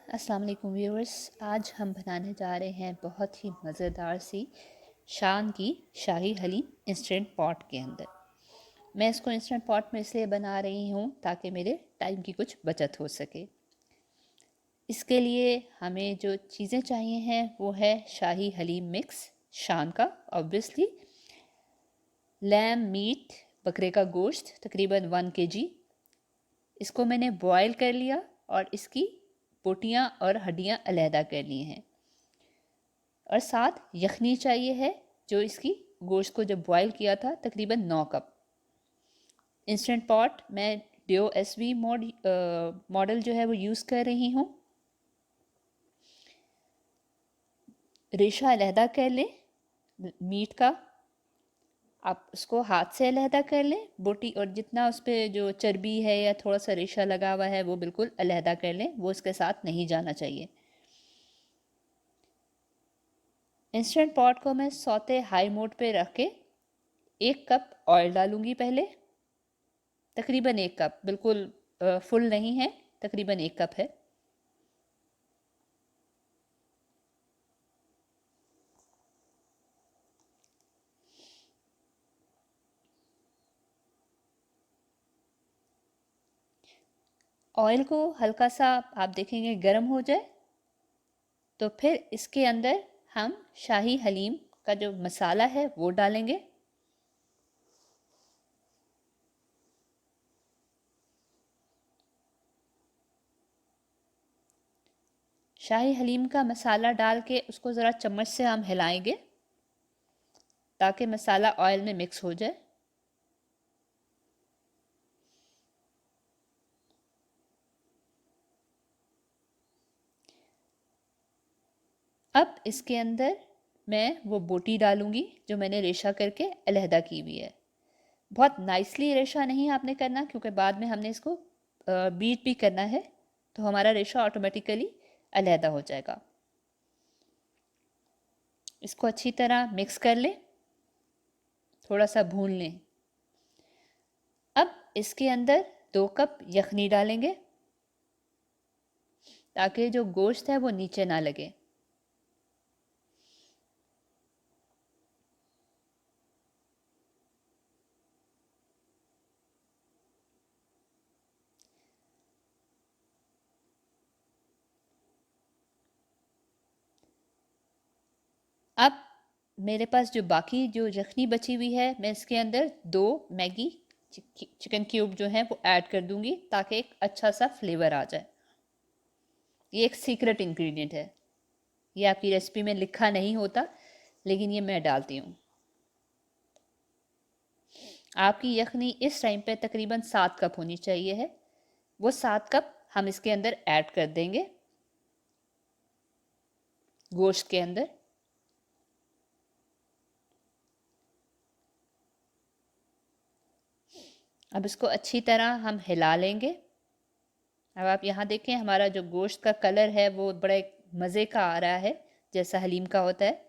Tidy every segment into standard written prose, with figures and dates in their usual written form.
अस्सलाम वालेकुम व्यूअर्स। आज हम बनाने जा रहे हैं बहुत ही मज़ेदार सी शान की शाही हलीम इंस्टेंट पॉट के अंदर। मैं इसको इंस्टेंट पॉट में इसलिए बना रही हूँ ताकि मेरे टाइम की कुछ बचत हो सके। इसके लिए हमें जो चीज़ें चाहिए हैं वो है शाही हलीम मिक्स शान का, ऑब्वियसली लैम मीट, बकरे का गोश्त तकरीबन 1 kg। इसको मैंने बॉयल कर लिया और इसकी बोटियाँ और हड्डियाँ अलहदा कर ली हैं। और साथ यखनी चाहिए है, जो इसकी गोश्त को जब बॉयल किया था तकरीबन 9 कप। इंस्टेंट पॉट मैं डियो SV मॉडल जो है वो यूज़ कर रही हूँ। रेशा अलहदा कर लें मीट का, आप उसको हाथ से अलहदा कर लें। बोटी और जितना उस पर जो चर्बी है या थोड़ा सा रेशा लगा हुआ है वो बिल्कुल अलहदा कर लें, वो इसके साथ नहीं जाना चाहिए। इंस्टेंट पॉट को मैं सौते हाई मोड पे रख के 1 कप ऑयल डालूंगी पहले। तकरीबन 1 कप, बिल्कुल फुल नहीं है, तकरीबन 1 कप है। ऑयल को हल्का सा आप देखेंगे गर्म हो जाए तो फिर इसके अंदर हम शाही हलीम का जो मसाला है वो डालेंगे। शाही हलीम का मसाला डाल के उसको ज़रा चम्मच से हम हिलाएंगे ताकि मसाला ऑयल में मिक्स हो जाए। अब इसके अंदर मैं वो बोटी डालूंगी जो मैंने रेशा करके अलहदा की हुई है। बहुत नाइसली रेशा नहीं आपने करना, क्योंकि बाद में हमने इसको बीट भी करना है, तो हमारा रेशा ऑटोमेटिकली अलहदा हो जाएगा। इसको अच्छी तरह मिक्स कर लें, थोड़ा सा भून लें। अब इसके अंदर 2 कप यखनी डालेंगे ताकि जो गोश्त है वो नीचे ना लगे। अब मेरे पास जो बाकी जो यखनी बची हुई है, मैं इसके अंदर 2 मैगी चिकन क्यूब जो है वो ऐड कर दूंगी ताकि एक अच्छा सा फ्लेवर आ जाए। ये एक सीक्रेट इंग्रेडिएंट है, ये आपकी रेसिपी में लिखा नहीं होता, लेकिन ये मैं डालती हूँ। आपकी यखनी इस टाइम पे तकरीबन 7 कप होनी चाहिए है। वो 7 कप हम इसके अंदर ऐड कर देंगे गोश्त के अंदर। अब इसको अच्छी तरह हम हिला लेंगे। अब आप यहाँ देखें हमारा जो गोश्त का कलर है वो बड़ा मज़े का आ रहा है, जैसा हलीम का होता है।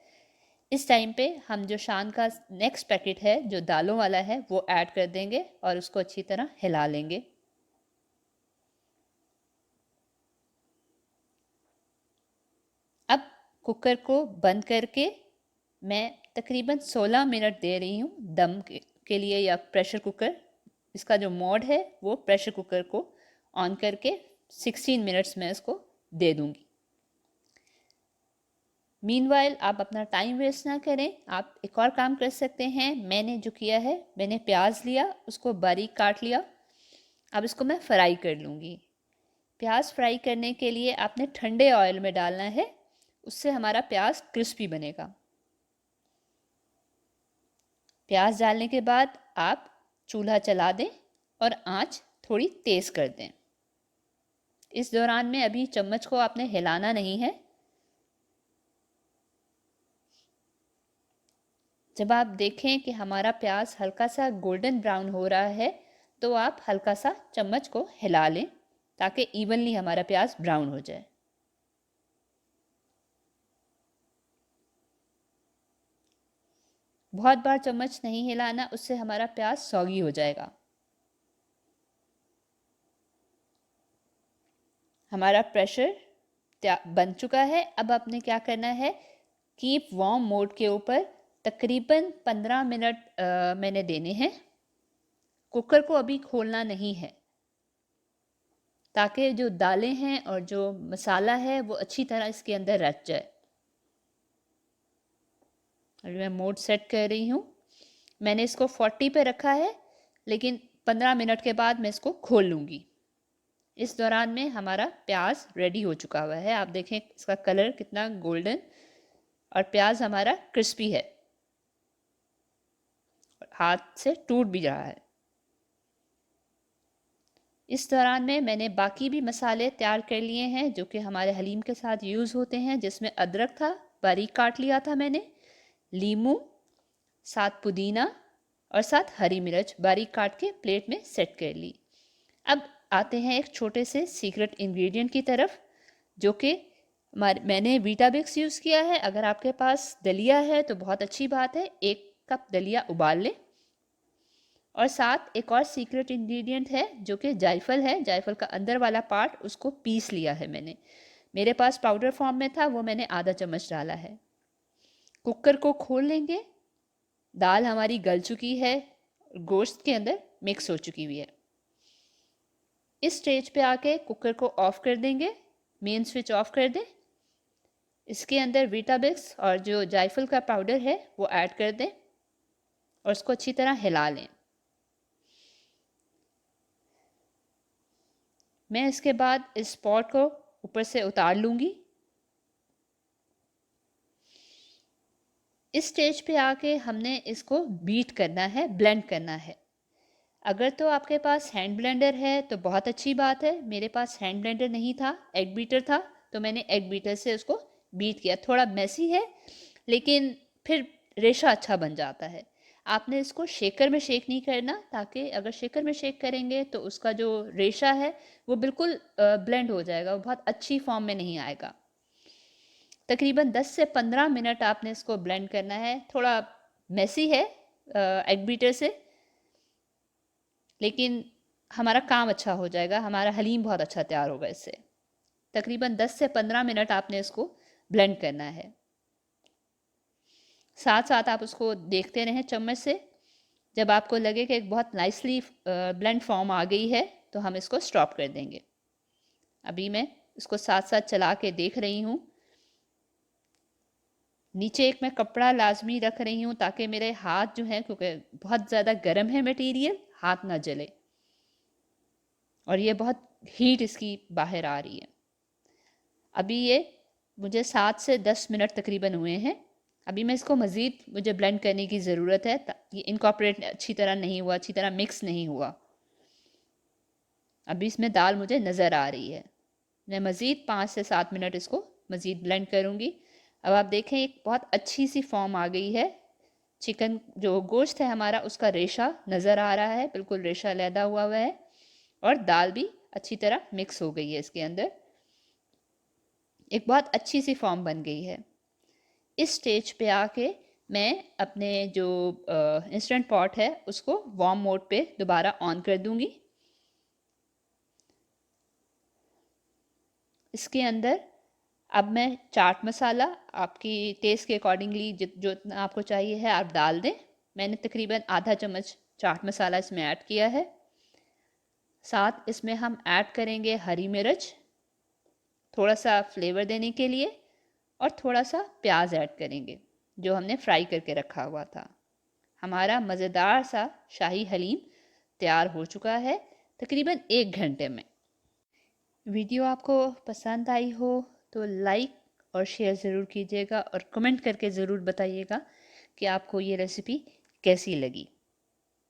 इस टाइम पे हम जो शान का नेक्स्ट पैकेट है जो दालों वाला है वो ऐड कर देंगे और उसको अच्छी तरह हिला लेंगे। अब कुकर को बंद करके मैं तकरीबन 16 मिनट दे रही हूँ दम के लिए, या प्रेशर कुकर, इसका जो मोड है वो प्रेशर कुकर को ऑन करके 16 मिनट्स में इसको दे दूँगी। मीनवाइल आप अपना टाइम वेस्ट ना करें, आप एक और काम कर सकते हैं। मैंने जो किया है, मैंने प्याज लिया, उसको बारीक काट लिया। अब इसको मैं फ्राई कर लूँगी। प्याज फ्राई करने के लिए आपने ठंडे ऑयल में डालना है, उससे हमारा प्याज क्रिस्पी बनेगा। प्याज डालने के बाद आप चूल्हा चला दें और आंच थोड़ी तेज़ कर दें। इस दौरान में अभी चम्मच को आपने हिलाना नहीं है। जब आप देखें कि हमारा प्याज हल्का सा गोल्डन ब्राउन हो रहा है तो आप हल्का सा चम्मच को हिला लें ताकि इवनली हमारा प्याज ब्राउन हो जाए। बहुत बार चम्मच नहीं हिलाना, उससे हमारा प्याज सौगी हो जाएगा। हमारा प्रेशर बन चुका है। अब आपने क्या करना है, कीप वार्म मोड के ऊपर तकरीबन 15 मिनट मैंने देने हैं। कुकर को अभी खोलना नहीं है, ताकि जो दालें हैं और जो मसाला है वो अच्छी तरह इसके अंदर रच जाए। अभी मैं मोड सेट कर रही हूँ। मैंने इसको 40 पे रखा है, लेकिन 15 मिनट के बाद मैं इसको खोल लूँगी। इस दौरान में हमारा प्याज रेडी हो चुका हुआ है। आप देखें इसका कलर कितना गोल्डन, और प्याज हमारा क्रिस्पी है, हाथ से टूट भी रहा है। इस दौरान में मैंने बाकी भी मसाले तैयार कर लिए हैं जो कि हमारे हलीम के साथ यूज़ होते हैं, जिसमें अदरक था, बारीक काट लिया था मैंने, लीमू, साथ पुदीना और साथ हरी मिर्च बारीक काट के प्लेट में सेट कर ली। अब आते हैं एक छोटे से सीक्रेट इंग्रेडिएंट की तरफ, जो कि मैंने वीटाबिक्स यूज़ किया है। अगर आपके पास दलिया है तो बहुत अच्छी बात है, 1 कप दलिया उबाल लें। और साथ एक और सीक्रेट इंग्रेडिएंट है जो कि जायफल है। जायफल का अंदर वाला पार्ट उसको पीस लिया है मैंने, मेरे पास पाउडर फॉर्म में था, वो मैंने आधा चम्मच डाला है। कुकर को खोल लेंगे। दाल हमारी गल चुकी है, गोश्त के अंदर मिक्स हो चुकी हुई है। इस स्टेज पे आके कुकर को ऑफ कर देंगे, मेन स्विच ऑफ कर दें। इसके अंदर वीटाबिक्स और जो जायफल का पाउडर है वो ऐड कर दें और उसको अच्छी तरह हिला लें। मैं इसके बाद इस पॉट को ऊपर से उतार लूँगी। इस स्टेज पे आके हमने इसको बीट करना है, ब्लेंड करना है। अगर तो आपके पास हैंड ब्लेंडर है तो बहुत अच्छी बात है। मेरे पास हैंड ब्लेंडर नहीं था, एग बीटर था, तो मैंने एग बीटर से उसको बीट किया। थोड़ा मेसी है, लेकिन फिर रेशा अच्छा बन जाता है। आपने इसको शेकर में शेक नहीं करना, ताकि अगर शेकर में शेक करेंगे तो उसका जो रेशा है वो बिल्कुल ब्लेंड हो जाएगा, वो बहुत अच्छी फॉर्म में नहीं आएगा। तकरीबन 10 से 15 मिनट आपने इसको ब्लेंड करना है। थोड़ा मेसी है एग बीटर से, लेकिन हमारा काम अच्छा हो जाएगा, हमारा हलीम बहुत अच्छा तैयार होगा इससे। तकरीबन 10 से 15 मिनट आपने इसको ब्लेंड करना है। साथ साथ आप उसको देखते रहें चम्मच से। जब आपको लगे कि एक बहुत नाइसली ब्लेंड फॉर्म आ गई है तो हम इसको स्टॉप कर देंगे। अभी मैं इसको साथ साथ चला के देख रही हूँ। नीचे एक मैं कपड़ा लाजमी रख रही हूँ ताकि मेरे हाथ जो हैं, क्योंकि बहुत ज़्यादा गर्म है मटेरियल, हाथ ना जले, और ये बहुत हीट इसकी बाहर आ रही है। अभी ये मुझे 7 से 10 मिनट तकरीबन हुए हैं। अभी मैं इसको मज़ीद मुझे ब्लेंड करने की ज़रूरत है। ये इनकॉर्पोरेट अच्छी तरह नहीं हुआ, अच्छी तरह मिक्स नहीं हुआ। अभी इसमें दाल मुझे नज़र आ रही है। मैं मज़ीद 5 से 7 मिनट इसको मज़ीद ब्लेंड करूँगी। अब आप देखें एक बहुत अच्छी सी फॉर्म आ गई है। चिकन जो गोश्त है हमारा, उसका रेशा नज़र आ रहा है, बिल्कुल रेशा लैदा हुआ है, और दाल भी अच्छी तरह मिक्स हो गई है इसके अंदर। एक बहुत अच्छी सी फॉर्म बन गई है। इस स्टेज पे आके मैं अपने जो इंस्टेंट पॉट है उसको वार्म मोड पे दोबारा ऑन कर दूंगी। इसके अंदर अब मैं चाट मसाला आपकी टेस्ट के अकॉर्डिंगली जो इतना आपको चाहिए है आप डाल दें। मैंने तकरीबन आधा चम्मच चाट मसाला इसमें ऐड किया है। साथ इसमें हम ऐड करेंगे हरी मिर्च, थोड़ा सा फ्लेवर देने के लिए, और थोड़ा सा प्याज ऐड करेंगे जो हमने फ्राई करके रखा हुआ था। हमारा मज़ेदार सा शाही हलीम तैयार हो चुका है तकरीबन 1 घंटे में। वीडियो आपको पसंद आई हो तो लाइक और शेयर ज़रूर कीजिएगा, और कमेंट करके ज़रूर बताइएगा कि आपको ये रेसिपी कैसी लगी।